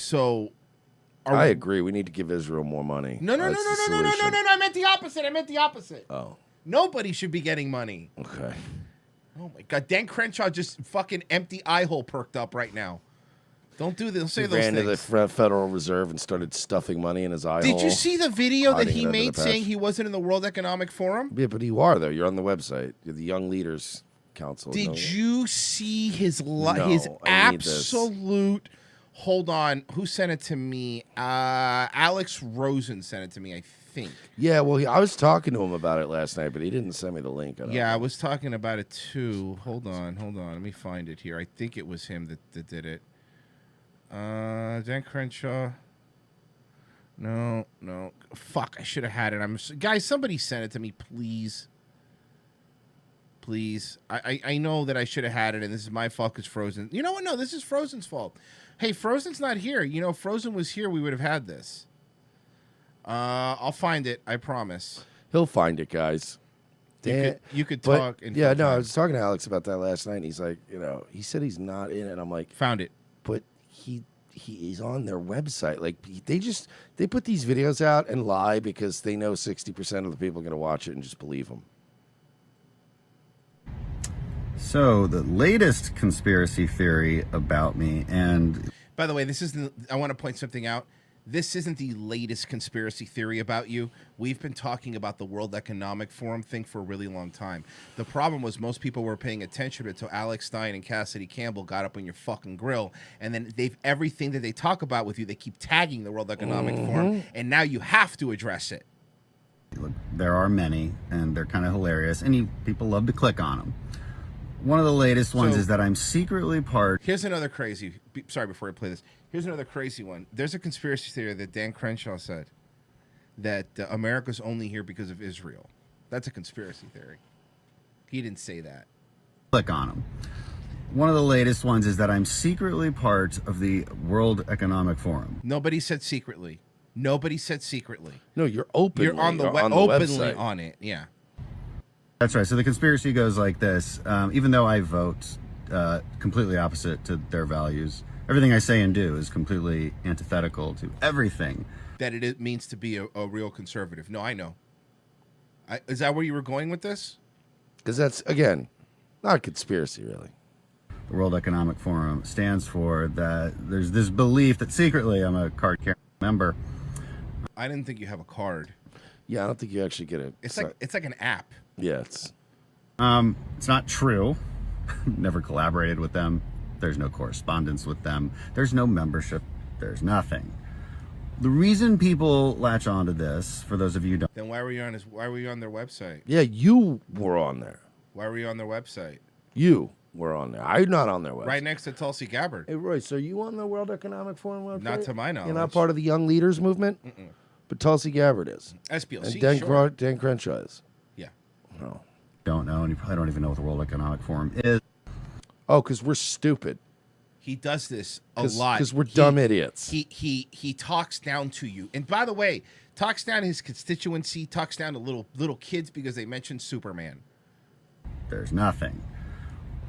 So, I agree. We need to give Israel more money. No. I meant the opposite. Oh. Nobody should be getting money. Okay. Oh my God, Dan Crenshaw just fucking empty eye hole perked up right now. Don't do this. Don't say those things. Ran to the Federal Reserve and started stuffing money in his eye hole. Did you see the video that he made saying he wasn't in the World Economic Forum? Yeah, but you are, though. You're on the website. You're the Young Leaders Council. Did you see his his absolute... Hold on. Who sent it to me? Alex Rosen sent it to me, I think. Yeah, well, I was talking to him about it last night, but he didn't send me the link. I was talking about it too. Hold on. Let me find it here. I think it was him that did it. Dan Crenshaw. No. Fuck, I should have had it. Guys, somebody send it to me, please. Please. I know that I should have had it, and this is my fault because Frozen... You know what? No, this is Frozen's fault. Hey, Frozen's not here. You know, if Frozen was here, we would have had this. I'll find it. I promise. He'll find it, guys. You could talk. Yeah, no, I was talking to Alex about that last night, and he's like, he said he's not in it. And I'm like... Found it. But he is on their website. Like, they put these videos out and lie because they know 60% of the people are going to watch it and just believe them. So the latest conspiracy theory about me, and by the way, I want to point something out. This isn't the latest conspiracy theory about you. We've been talking about the World Economic Forum thing for a really long time. The problem was most people were paying attention to it until Alex Stein and Cassidy Campbell got up on your fucking grill, and then everything that they talk about with you, they keep tagging the World Economic Forum, and now you have to address it. Look, there are many, and they're kind of hilarious, and people love to click on them. One of the latest ones is that I'm secretly part... Here's another crazy... Sorry, before I play this. Here's another crazy one. There's a conspiracy theory that Dan Crenshaw said that America's only here because of Israel. That's a conspiracy theory. He didn't say that. Click on them. One of the latest ones is that I'm secretly part of the World Economic Forum. Nobody said secretly. Nobody said secretly. No, you're openly. You're on the openly website. On it, yeah. That's right. So the conspiracy goes like this. Even though I vote completely opposite to their values, everything I say and do is completely antithetical to everything that it means to be a real conservative. No, I know. Is that where you were going with this? Because that's, again, not a conspiracy, really. The World Economic Forum stands for that. There's this belief that secretly I'm a card-carrying member. I didn't think you have a card. Yeah, I don't think you actually get it. It's like an app. Yeah, it's not true. Never collaborated with them. There's no correspondence with them. There's no membership. There's nothing. The reason people latch onto this, for those of you who don't... Then why were you on their website? Yeah, you were on there. Why were you on their website? You were on there. I'm not on their website. Right next to Tulsi Gabbard. Hey, Royce, are you on the World Economic Forum website? Not to my knowledge. You're not part of the Young Leaders movement? Mm-mm. But Tulsi Gabbard is. SPLC, and Dan Crenshaw is. Yeah. No. Don't know, and you probably don't even know what the World Economic Forum is. Oh, because we're stupid. He does this a lot. Because we're dumb idiots. He talks down to you. And by the way, talks down to his constituency, talks down to little kids because they mentioned Superman. There's nothing.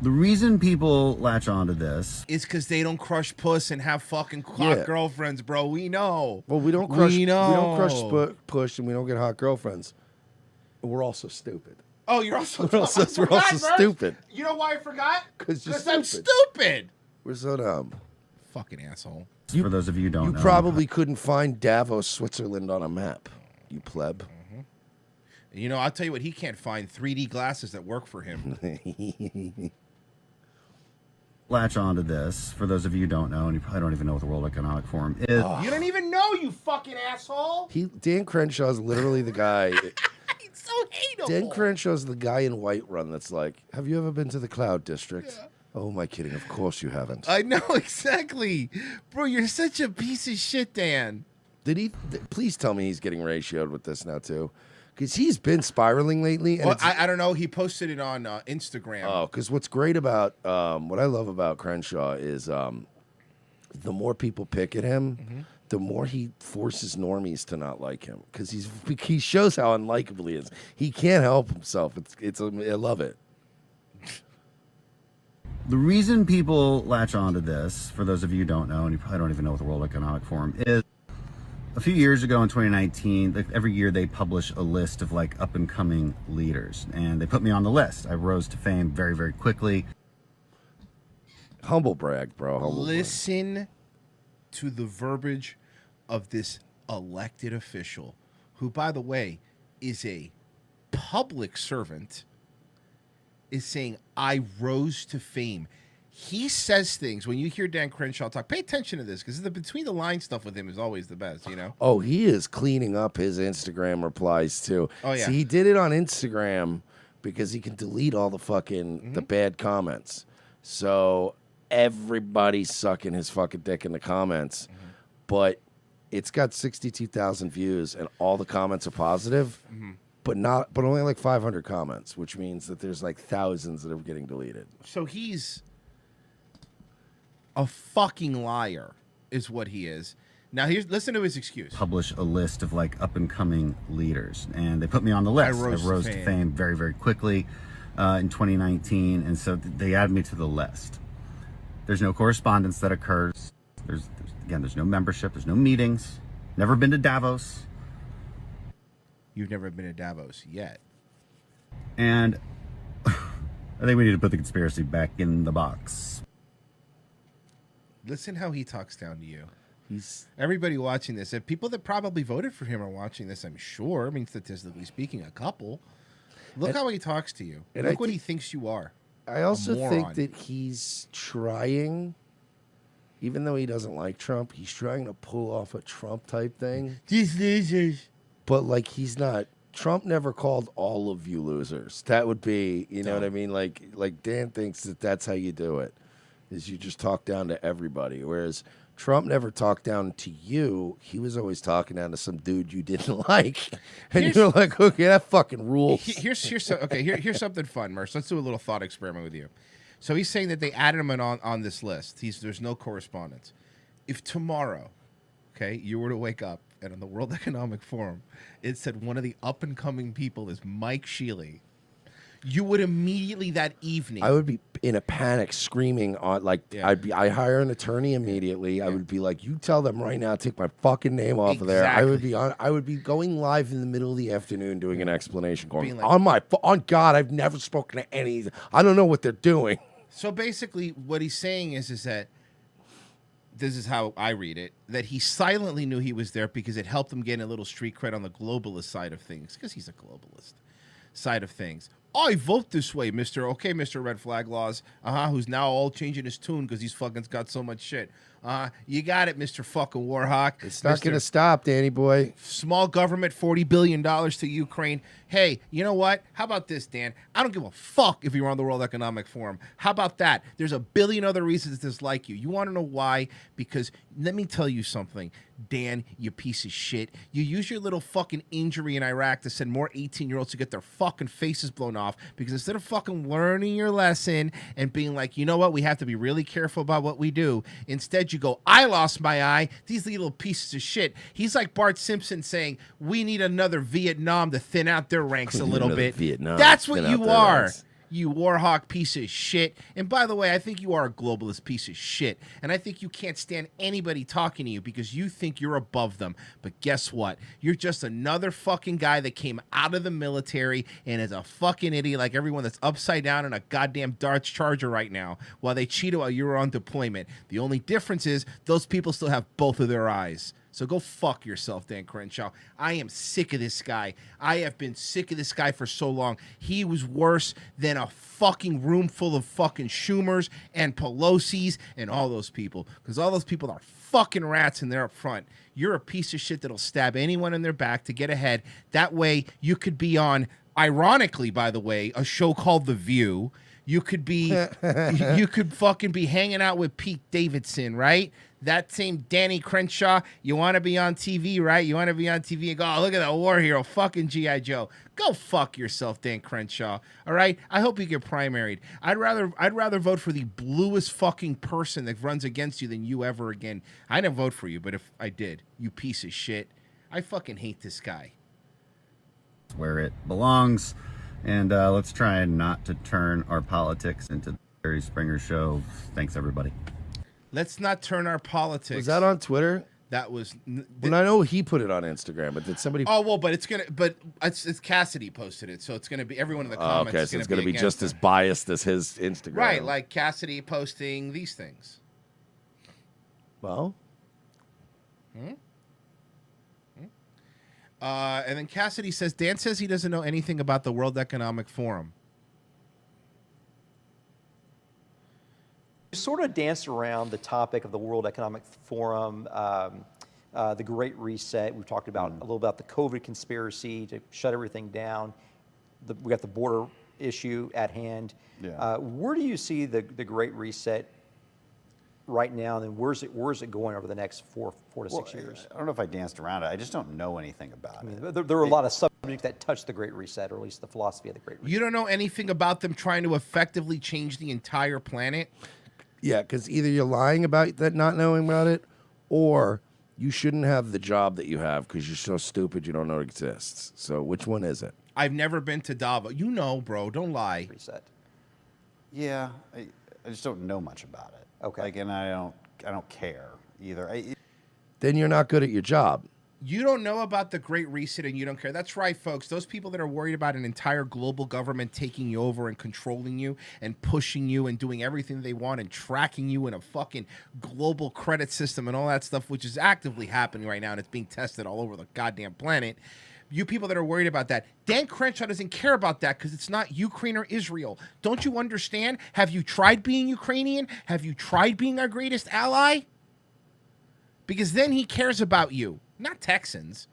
The reason people latch onto this is because they don't crush puss and have fucking hot girlfriends, bro. We know. Well, we don't crush push, and we don't get hot girlfriends. And we're also stupid. Oh, you're also we're also stupid. You know why I forgot? Because I'm stupid. We're so dumb. Fucking asshole. For those of you who don't know, you probably couldn't find Davos, Switzerland on a map. You pleb. Mm-hmm. You know, I'll tell you what. He can't find 3D glasses that work for him. Latch onto this. For those of you who don't know, and you probably don't even know what the World Economic Forum is. You don't even know, you fucking asshole. Dan Crenshaw's literally the guy. He's so hateable. Dan Crenshaw's the guy in Whiterun that's like, have you ever been to the Cloud District? Yeah. Oh, am I kidding? Of course you haven't. I know, exactly. Bro, you're such a piece of shit, Dan. Please tell me he's getting ratioed with this now, too. Because he's been spiraling lately. And well, I don't know. He posted it on Instagram. Oh, because what's great about, what I love about Crenshaw is the more people pick at him, the more he forces normies to not like him. Because he shows how unlikable he is. He can't help himself. I love it. The reason people latch onto this, for those of you who don't know, and you probably don't even know what the World Economic Forum is, a few years ago in 2019, every year they publish a list of like up and coming leaders, and they put me on the list. I rose to fame very, very quickly. Humble brag, bro. Humble Listen to the verbiage of this elected official, who, by the way, is a public servant, is saying, I rose to fame. He says things, when you hear Dan Crenshaw talk, pay attention to this, because the between the line stuff with him is always the best, you know? Oh, he is cleaning up his Instagram replies too. Oh, yeah. See, he did it on Instagram because he can delete all the fucking the bad comments. So everybody's sucking his fucking dick in the comments. But it's got 62,000 views and all the comments are positive. But only like 500 comments, which means that there's like thousands that are getting deleted. So he's a fucking liar, is what he is. Now, listen to his excuse. Publish a list of like up and coming leaders, and they put me on the list. I rose to fame very, very quickly in 2019, and so they added me to the list. There's no correspondence that occurs. There's no membership. There's no meetings. Never been to Davos. You've never been to Davos yet. And I think we need to put the conspiracy back in the box. Listen how he talks down to you. He's Everybody watching this, and people that probably voted for him are watching this, I'm sure. I mean, statistically speaking, a couple. Look how he talks to you. Look what he thinks you are. I also think that he's trying, even though he doesn't like Trump, he's trying to pull off a Trump type thing. These losers. But like he's not. Trump never called all of you losers. That would be, you know what I mean? Like Dan thinks that that's how you do it, is you just talk down to everybody. Whereas Trump never talked down to you. He was always talking down to some dude you didn't like, and you're like, okay, that fucking rules. Here's something fun, Merce. Let's do a little thought experiment with you. So he's saying that they added him on this list. There's no correspondence. If tomorrow, okay, you were to wake up and on the World Economic Forum, it said one of the up and coming people is Mike Shealy, you would immediately that evening. I would be in a panic, screaming on I hire an attorney immediately. Yeah. I would be like, you tell them right now, take my fucking name off of there. I would be going live in the middle of the afternoon doing an explanation, going like, on God, I've never spoken to any. I don't know what they're doing. So basically, what he's saying is that this is how I read it, that he silently knew he was there because it helped him gain a little street cred on the globalist side of things, because he's a globalist side of things. I vote this way, Mr. Red Flag Laws, who's now all changing his tune because he's fucking got so much shit. You got it, Mr. fucking Warhawk. It's not going to stop, Danny boy. Small government, $40 billion to Ukraine. Hey, you know what? How about this, Dan? I don't give a fuck if you're on the World Economic Forum. How about that? There's a billion other reasons to dislike you. You want to know why? Because let me tell you something, Dan, you piece of shit. You use your little fucking injury in Iraq to send more 18-year-olds to get their fucking faces blown off, because instead of fucking learning your lesson and being like, you know what, we have to be really careful about what we do, instead you go, I lost my eye. These little pieces of shit. He's like Bart Simpson saying, we need another Vietnam to thin out their ranks a little bit. That's what you are. You Warhawk piece of shit. And by the way, I think you are a globalist piece of shit. And I think you can't stand anybody talking to you because you think you're above them. But guess what? You're just another fucking guy that came out of the military and is a fucking idiot like everyone that's upside down in a goddamn Dodge Charger right now while they cheated while you were on deployment. The only difference is those people still have both of their eyes. So go fuck yourself, Dan Crenshaw. I am sick of this guy. I have been sick of this guy for so long. He was worse than a fucking room full of fucking Schumers and Pelosi's and all those people. Because all those people are fucking rats and they're up front. You're a piece of shit that'll stab anyone in their back to get ahead. That way you could be on, ironically, by the way, a show called The View. You could be, you could fucking be hanging out with Pete Davidson, right? That same Danny Crenshaw, you want to be on TV, right? You want to be on TV and go, oh, look at that war hero, fucking G.I. Joe. Go fuck yourself, Dan Crenshaw, all right? I hope you get primaried. I'd rather vote for the bluest fucking person that runs against you than you ever again. I didn't vote for you, but if I did, you piece of shit. I fucking hate this guy. Where it belongs. And let's try not to turn our politics into Jerry Springer Show. Thanks, everybody. Let's not turn our politics. Was that on Twitter? That was. Well, I know he put it on Instagram, but did somebody? Oh well, but it's Cassidy posted it, so it's gonna be everyone in the comments. Okay, so it's gonna be just as biased as his Instagram, right? Like Cassidy posting these things. Well. And then Cassidy says, Dan says he doesn't know anything about the World Economic Forum. You sort of danced around the topic of the World Economic Forum, the Great Reset. We've talked about a little about the COVID conspiracy to shut everything down. We got the border issue at hand. Yeah. Where do you see the Great Reset right now, and then where's it going over the next four to 6 years? I don't know if I danced around it. I just don't know anything about it. There are a lot of subjects that touch the Great Reset, or at least the philosophy of the Great Reset. You don't know anything about them trying to effectively change the entire planet? Yeah, because either you're lying about that, not knowing about it, or you shouldn't have the job that you have because you're so stupid you don't know it exists. So which one is it? I've never been to Davos. You know, bro. Don't lie. Reset. Yeah, I just don't know much about it. Okay. Like, and I don't care either. Then you're not good at your job. You don't know about the Great Reset and you don't care. That's right, folks. Those people that are worried about an entire global government taking you over and controlling you and pushing you and doing everything they want and tracking you in a fucking global credit system and all that stuff, which is actively happening right now and it's being tested all over the goddamn planet. You people that are worried about that, Dan Crenshaw doesn't care about that because it's not Ukraine or Israel. Don't you understand? Have you tried being Ukrainian? Have you tried being our greatest ally? Because then he cares about you. Not Texans.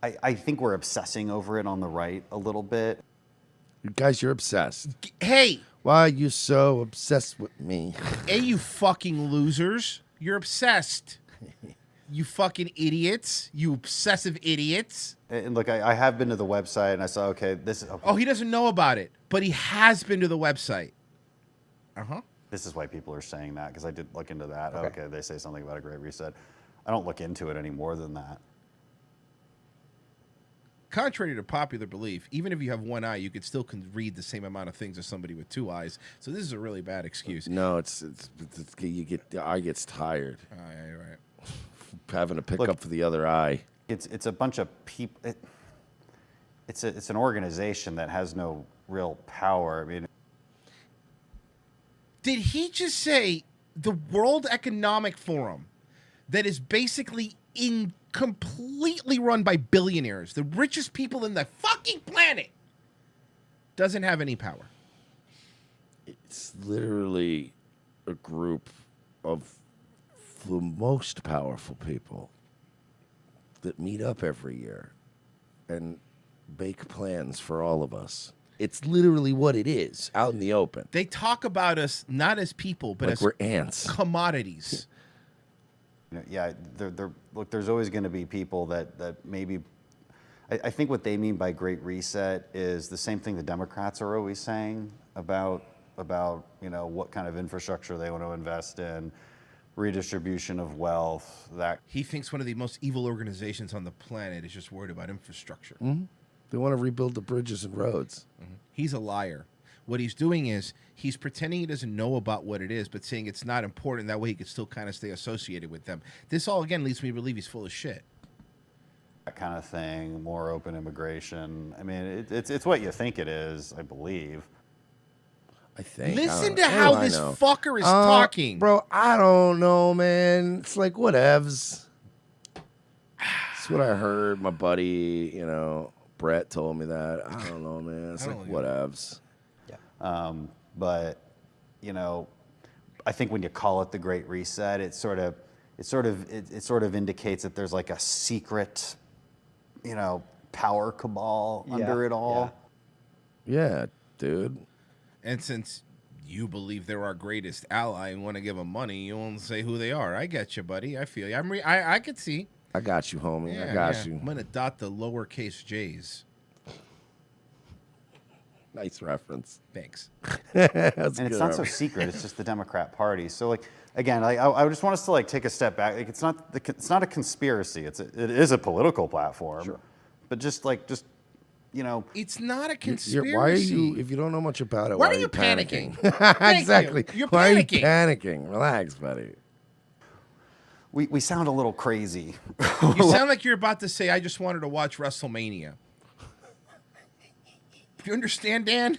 I think we're obsessing over it on the right a little bit. You guys, you're obsessed. Hey. Why are you so obsessed with me? Hey, you fucking losers. You're obsessed. You fucking idiots. You obsessive idiots. And look, I have been to the website and I saw, okay, this is... Okay. Oh, he doesn't know about it, but he has been to the website. Uh-huh. This is why people are saying that, because I did look into that. Okay, they say something about a Great Reset. I don't look into it any more than that. Contrary to popular belief, even if you have one eye, you could still read the same amount of things as somebody with two eyes. So this is a really bad excuse. No, it's the eye gets tired. Oh, yeah, you're right. Having to pick up for the other eye. It's a bunch of people. It's an organization that has no real power. I mean, did he just say the World Economic Forum, that is basically completely run by billionaires, the richest people in the fucking planet, doesn't have any power? It's literally a group of the most powerful people that meet up every year and make plans for all of us. It's literally what it is, out in the open. They talk about us not as people, but like as we're ants. Commodities. yeah, look, there's always going to be people that maybe... I think what they mean by Great Reset is the same thing the Democrats are always saying about what kind of infrastructure they want to invest in, redistribution of wealth. That he thinks one of the most evil organizations on the planet is just worried about infrastructure. Mm-hmm. They want to rebuild the bridges and roads. Mm-hmm. He's a liar. What he's doing is he's pretending he doesn't know about what it is, but saying it's not important. That way he could still kind of stay associated with them. This all, again, leads me to believe he's full of shit. That kind of thing, more open immigration. I mean, it's what you think it is, I believe. I think. Listen to how this fucker is talking. Bro, I don't know, man. It's like whatevs. That's what I heard. My buddy, Brett told me that. I don't know, man. It's like whatevs. Yeah. But, I think when you call it the Great Reset, it sort of indicates that there's like a secret, power cabal under it all. Yeah, dude. And since you believe they're our greatest ally and want to give them money, you won't say who they are. I get you, buddy. I feel you. I could see. I got you, homie. Yeah, I got you. I'm going to dot the lowercase j's. Nice reference. Thanks. And it's not so secret. It's just the Democrat Party. So, again, I just want us to take a step back. It's not a conspiracy. It is a political platform. Sure. But just you know, It's not a You're- conspiracy. why are you? If you don't know much about it, Why why are you panicking? Exactly. You're Why are you panicking. panicking? Relax, buddy. we sound a little crazy. You sound like you're about to say, I just wanted to watch WrestleMania. You understand, Dan?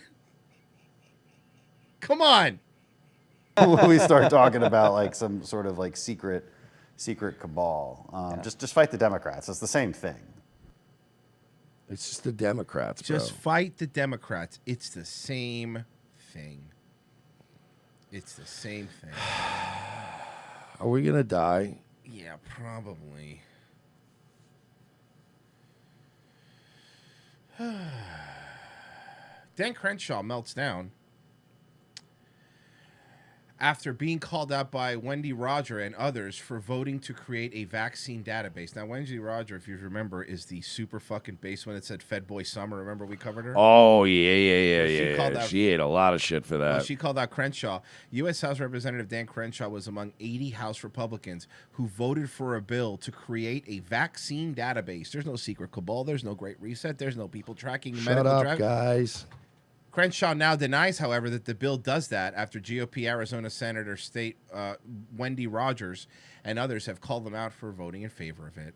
Come on. We start talking about like some sort of like secret cabal. Just fight the Democrats. It's the same thing. It's just the Democrats, bro. Just fight the Democrats. It's the same thing. It's the same thing. Are we gonna die? Yeah, probably. Dan Crenshaw melts down after being called out by Wendy Roger and others for voting to create a vaccine database. Now, Wendy Roger, if you remember, is the super fucking base one that said Fed Boy Summer. Remember we covered her? Oh yeah. called out- She ate a lot of shit for that. Well, she called out Crenshaw. U.S. House Representative Dan Crenshaw was among 80 House Republicans who voted for a bill to create a vaccine database. There's no secret cabal. There's no Great Reset. There's no people tracking Shut medical up, drugs. guys. Crenshaw now denies, however, that the bill does that after GOP Arizona Senator State Wendy Rogers and others have called them out for voting in favor of it.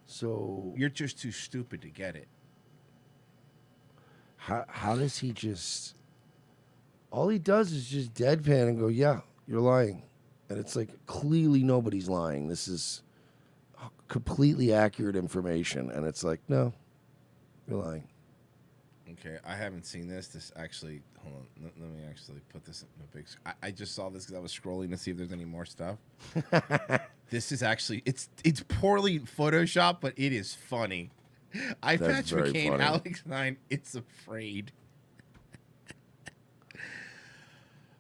So You're just too stupid to get it. how does he just? All he does is just deadpan and go, "Yeah, you're lying," and it's like clearly nobody's lying. This is completely accurate information, and it's like, no, you're lying. Okay, I haven't seen this. This actually, hold on. Let me actually put this in a big. I just saw this because I was scrolling to see if there's any more stuff. This is actually it's poorly photoshopped, but it is funny. Eyepatch, very McCain, funny. Alex 9. It's afraid.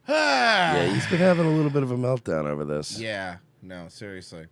Ah. Yeah, he's been having a little bit of a meltdown over this. Yeah. No, seriously.